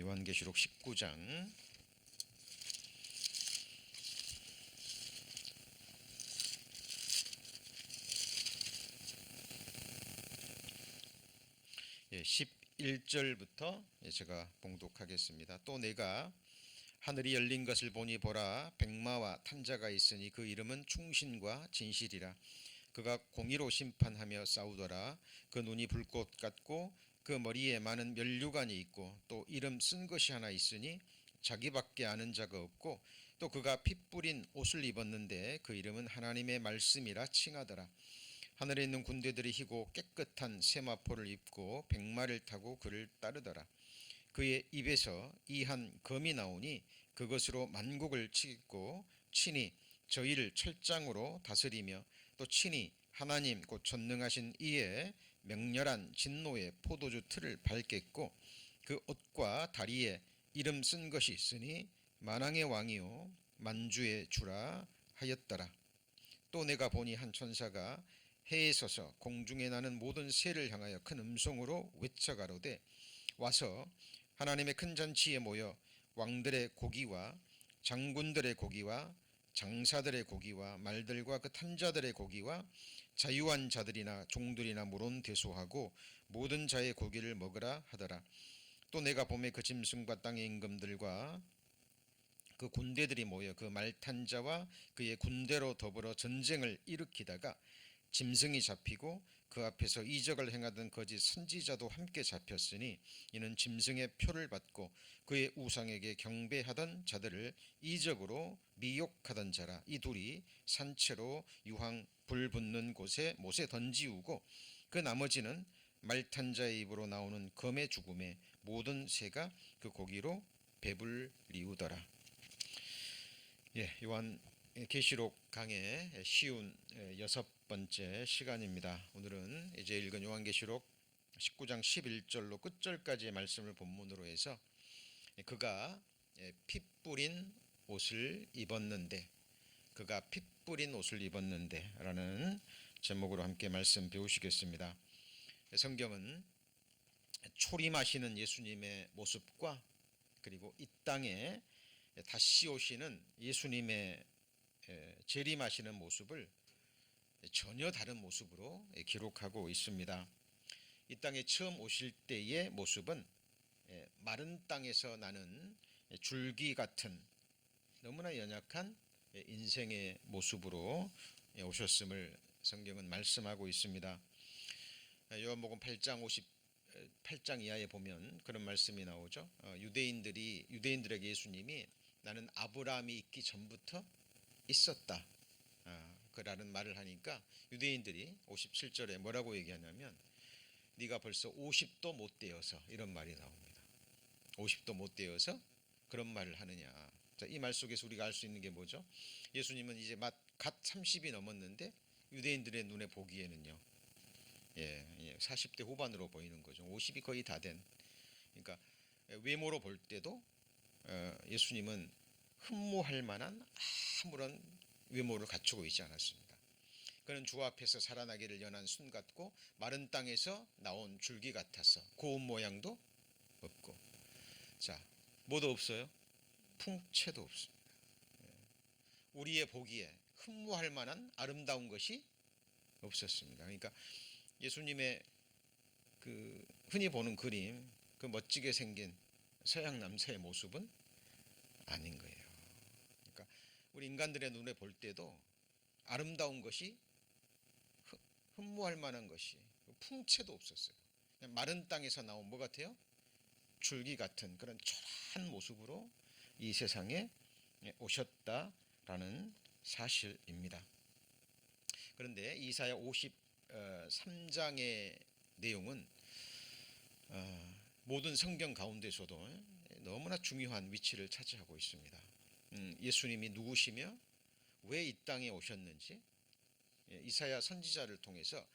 요한계시록 19장 11절부터 제가 봉독하겠습니다. 또 내가 하늘이 열린 것을 보니 보라, 백마와 탄자가 있으니 그 이름은 충신과 진실이라. 그가 공의로 심판하며 싸우더라. 그 눈이 불꽃 같고 그 머리에 많은 면류관이 있고 또 이름 쓴 것이 하나 있으니 자기밖에 아는 자가 없고 또 그가 피 뿌린 옷을 입었는데 그 이름은 하나님의 말씀이라 칭하더라. 하늘에 있는 군대들이 희고 깨끗한 세마포를 입고 백마를 타고 그를 따르더라. 그의 입에서 이한 검이 나오니 그것으로 만국을 치고 친히 저희를 철장으로 다스리며 또 친히 하나님 곧 전능하신 이의 맹렬한 진노의 포도주 틀을 밟겠고 그 옷과 다리에 이름 쓴 것이 있으니 만왕의 왕이요 만주의 주라 하였더라. 또 내가 보니 한 천사가 해에 서서 공중에 나는 모든 새를 향하여 큰 음성으로 외쳐 가로되 와서 하나님의 큰 잔치에 모여 왕들의 고기와 장군들의 고기와 장사들의 고기와 말들과 그 탄자들의 고기와 자유한 자들이나 종들이나 물론 대소하고 모든 자의 고기를 먹으라 하더라. 또 내가 봄에 그 짐승과 땅의 임금들과 그 군대들이 모여 그 말탄 자와 그의 군대로 더불어 전쟁을 일으키다가 짐승이 잡히고 그 앞에서 이적을 행하던 거짓 선지자도 함께 잡혔으니 이는 짐승의 표를 받고 그의 우상에게 경배하던 자들을 이적으로 미혹하던 자라. 이 둘이 산채로 유황 불 붙는 곳에 못에 던지우고 그 나머지는 말탄 자의 입으로 나오는 검의 죽음에 모든 새가 그 고기로 배불리우더라. 요한 계시록 강의 쉬운 6번째 시간입니다. 오늘은 이제 읽은 요한계시록 19장 11절로 끝절까지의 말씀을 본문으로 해서 그가 피 뿌린 옷을 입었는데 라는 제목으로 함께 말씀 배우시겠습니다. 성경은 초림하시는 예수님의 모습과 그리고 이 땅에 다시 오시는 예수님의 재림하시는 모습을 전혀 다른 모습으로 기록하고 있습니다. 이 땅에 처음 오실 때의 모습은 마른 땅에서 나는 줄기 같은 너무나 연약한 인생의 모습으로 오셨음을 성경은 말씀하고 있습니다. 요한복음 8장 이하에 보면 그런 말씀이 나오죠. 유대인들에게 예수님이 나는 아브라함이 있기 전부터 있었다 그라는 말을 하니까 유대인들이 57절에 뭐라고 얘기하냐면 네가 벌써 50도 못 되어서 이런 말이 나옵니다. 50도 못 되어서 그런 말을 하느냐. 자, 이 말 속에서 우리가 알 수 있는 게 뭐죠? 예수님은 이제 갓 30이 넘었는데 유대인들의 눈에 보기에는요 40대 후반으로 보이는 거죠. 50이 거의 다 된. 그러니까 외모로 볼 때도 예수님은 흠모할 만한 아무런 외모를 갖추고 있지 않았습니다. 그는 주 앞에서 살아나기를 연한 순 같고 마른 땅에서 나온 줄기 같아서 고운 모양도 없고 자 뭐도 없어요? 풍채도 없습니다. 우리의 보기에 흠모할 만한 아름다운 것이 없었습니다. 그러니까 예수님의 그 흔히 보는 그림 그 멋지게 생긴 서양 남자의 모습은 아닌 거예요. 그러니까 우리 인간들의 눈에 볼 때도 아름다운 것이 흠모할 만한 것이 풍채도 없었어요. 그냥 마른 땅에서 나온 뭐 같아요? 줄기 같은 그런 초라한 모습으로 이 세상에 오셨다라는 사실입니다. 그런데 이사야 53장의 내용은 모든 성경 가운데서도 너무나 중요한 위치를 차지하고 있습니다. 예수님이 누구시며 왜 이 땅에 오셨는지 이사야 선지자를 통해서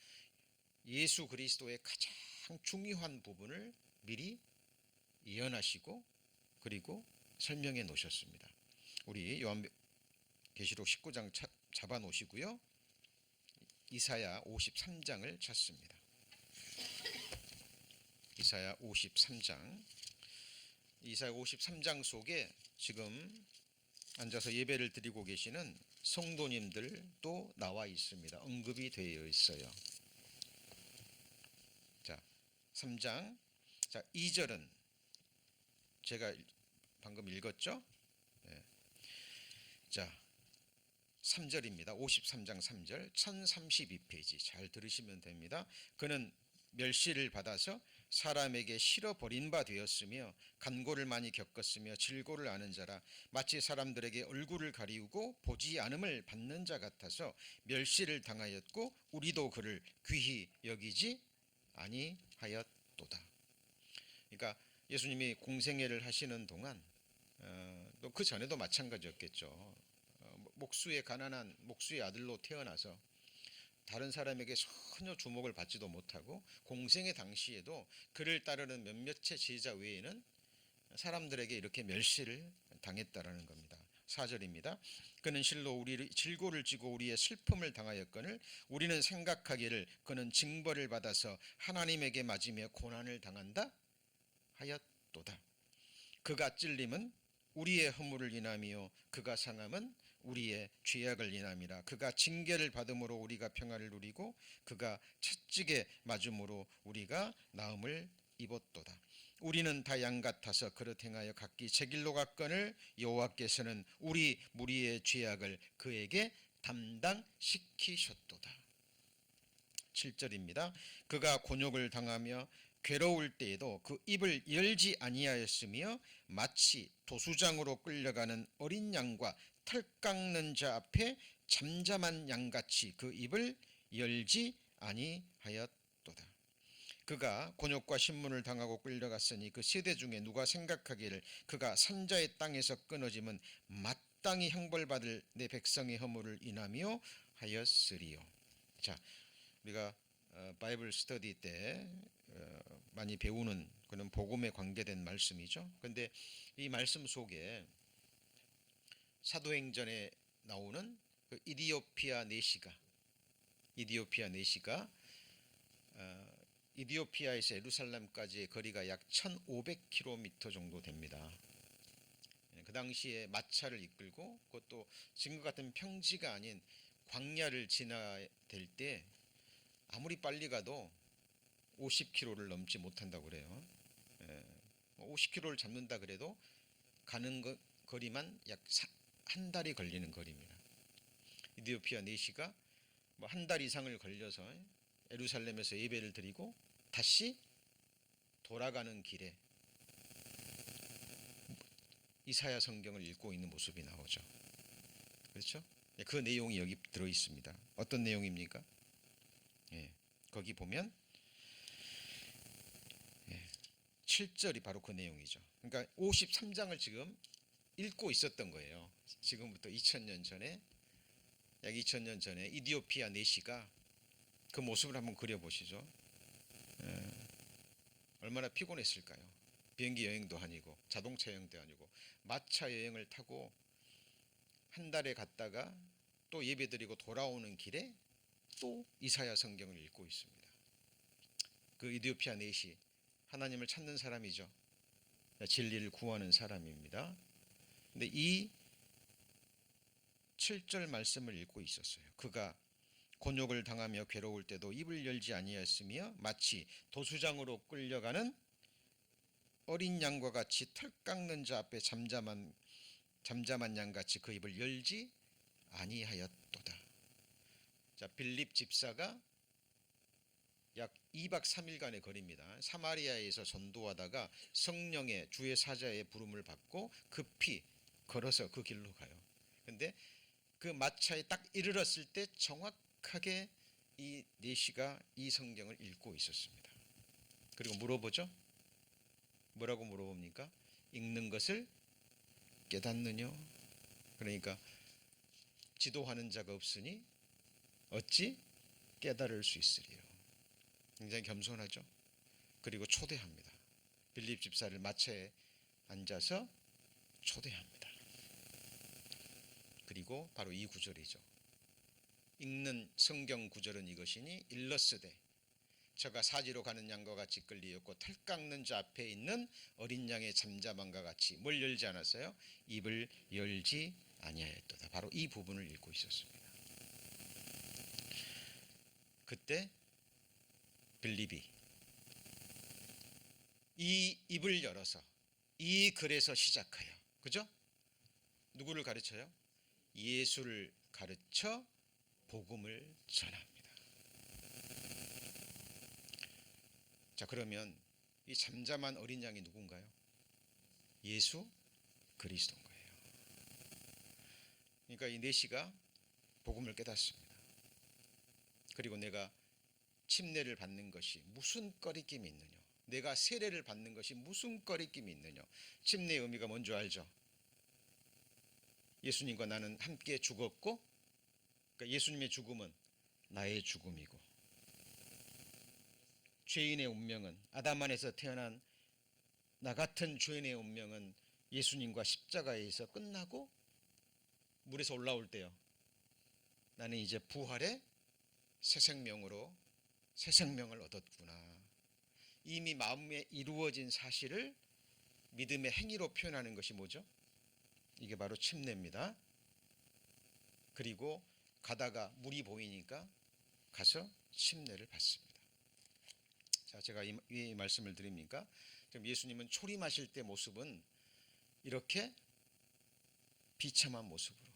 예수 그리스도의 가장 중요한 부분을 미리 예언하시고 그리고 설명해 놓으셨습니다. 우리 요한계시록 19장 잡아 놓으시고요. 이사야 53장을 찾습니다. 이사야 53장 이사야 53장 속에 지금 앉아서 예배를 드리고 계시는 성도님들도 나와 있습니다. 언급이 되어 있어요. 자, 3장. 자, 2절은 제가 방금 읽었죠? 네. 자, 3절입니다. 53장 3절 1032페이지 잘 들으시면 됩니다. 그는 멸시를 받아서 사람에게 실어 버린 바 되었으며 간고를 많이 겪었으며 질고를 아는 자라 마치 사람들에게 얼굴을 가리우고 보지 않음을 받는 자 같아서 멸시를 당하였고 우리도 그를 귀히 여기지 아니하였도다. 그러니까 예수님이 공생애를 하시는 동안 또 그 전에도 마찬가지였겠죠. 목수의 가난한 목수의 아들로 태어나서 다른 사람에게 전혀 주목을 받지도 못하고 공생의 당시에도 그를 따르는 몇몇의 제자 외에는 사람들에게 이렇게 멸시를 당했다라는 겁니다. 4절입니다. 그는 실로 우리 질고를 지고 우리의 슬픔을 당하였거늘 우리는 생각하기를 그는 징벌을 받아서 하나님에게 맞으며 고난을 당한다 하였도다. 그가 찔림은 우리의 허물을 인하며 그가 상함은 우리의 죄악을 인함이라. 그가 징계를 받음으로 우리가 평화를 누리고 그가 채찍에 맞음으로 우리가 나음을 입었도다. 우리는 다 양 같아서 그릇 행하여 각기 제 길로 갔거늘 여호와께서는 우리 무리의 죄악을 그에게 담당시키셨도다. 7절입니다. 그가 곤욕을 당하며 괴로울 때에도 그 입을 열지 아니하였으며 마치 도수장으로 끌려가는 어린 양과 털 깎는 자 앞에 잠잠한 양같이 그 입을 열지 아니하였도다. 그가 곤욕과 신문을 당하고 끌려갔으니 그 세대 중에 누가 생각하기를 그가 산자의 땅에서 끊어짐은 마땅히 형벌받을 내 백성의 허물을 인하며 하였으리요. 자, 우리가 바이블 스터디 때 많이 배우는 그런 복음에 관계된 말씀이죠. 그런데 이 말씀 속에 사도행전에 나오는 그 이디오피아 내시가 이디오피아에서 예루살렘까지의 거리가 약 1500km 정도 됩니다. 그 당시에 마차를 이끌고 그것도 지금 같은 평지가 아닌 광야를 지나야 될 때 아무리 빨리 가도 50km를 넘지 못한다고 그래요. 50km를 잡는다 그래도 가는 거리만 약 한 달이 걸리는 거리입니다. 이디오피아 내시가 뭐 한 달 이상을 걸려서 예루살렘에서 예배를 드리고 다시 돌아가는 길에 이사야 성경을 읽고 있는 모습이 나오죠. 그렇죠? 그 내용이 여기 들어 있습니다. 어떤 내용입니까? 거기 보면 7절이 바로 그 내용이죠. 그러니까 53장을 지금 읽고 있었던 거예요. 지금부터 2000년 전에 약 2000년 전에 이디오피아 내시가 그 모습을 한번 그려보시죠. 얼마나 피곤했을까요? 비행기 여행도 아니고 자동차 여행도 아니고 마차 여행을 타고 한 달에 갔다가 또 예배드리고 돌아오는 길에 또 이사야 성경을 읽고 있습니다. 그 이디오피아 내시 하나님을 찾는 사람이죠. 진리를 구하는 사람입니다. 근데 이 7절 말씀을 읽고 있었어요. 그가 곤욕을 당하며 괴로울 때도 입을 열지 아니하였으며 마치 도수장으로 끌려가는 어린 양과 같이 털 깎는 자 앞에 잠잠한 양같이 그 입을 열지 아니하였도다. 자, 빌립 집사가 약 2박 3일간의 거리입니다. 사마리아에서 전도하다가 성령의 주의 사자의 부름을 받고 급히 걸어서 그 길로 가요. 근데 그 마차에 딱 이르렀을 때 정확하게 이 내시가 이 성경을 읽고 있었습니다. 그리고 물어보죠. 뭐라고 물어봅니까? 읽는 것을 깨닫느냐? 그러니까 지도하는 자가 없으니 어찌 깨달을 수 있으리요. 굉장히 겸손하죠. 그리고 초대합니다. 빌립 집사를 마차에 앉아서 초대합니다. 그리고 바로 이 구절이죠. 읽는 성경 구절은 이것이니 일러스되 저가 사지로 가는 양과 같이 끌리었고 털 깎는 자 앞에 있는 어린 양의 잠잠함과 같이 뭘 열지 않았어요? 입을 열지 아니하였도다. 바로 이 부분을 읽고 있었습니다. 그때 빌립이 이 입을 열어서 이 글에서 시작하여, 그죠? 누구를 가르쳐요? 예수를 가르쳐 복음을 전합니다. 자, 그러면 이 잠잠한 어린 양이 누군가요? 예수 그리스도인 거예요. 그러니까 이 내시가 복음을 깨닫습니다. 그리고 내가 침례를 받는 것이 무슨 꺼리낌이 있느냐, 내가 세례를 받는 것이 무슨 꺼리낌이 있느냐. 침례의 의미가 뭔지 알죠? 예수님과 나는 함께 죽었고, 그러니까 예수님의 죽음은 나의 죽음이고, 죄인의 운명은, 아담 안에서 태어난 나 같은 죄인의 운명은 예수님과 십자가에서 끝나고 물에서 올라올 때요, 나는 이제 부활의 새 생명으로 새 생명을 얻었구나. 이미 마음에 이루어진 사실을 믿음의 행위로 표현하는 것이 뭐죠? 이게 바로 침례입니다. 그리고 가다가 물이 보이니까 가서 침례를 받습니다. 자, 제가 이 말씀을 드립니까? 그럼 예수님은 초림하실 때 모습은 이렇게 비참한 모습으로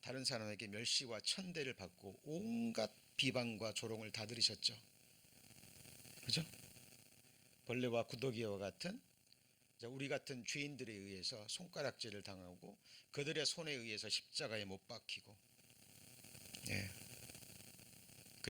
다른 사람에게 멸시와 천대를 받고 온갖 비방과 조롱을 다 들으셨죠. 그죠? 벌레와 구더기와 같은 우리 같은 죄인들에 의해서 손가락질을 당하고 그들의 손에 의해서 십자가에 못 박히고, 예,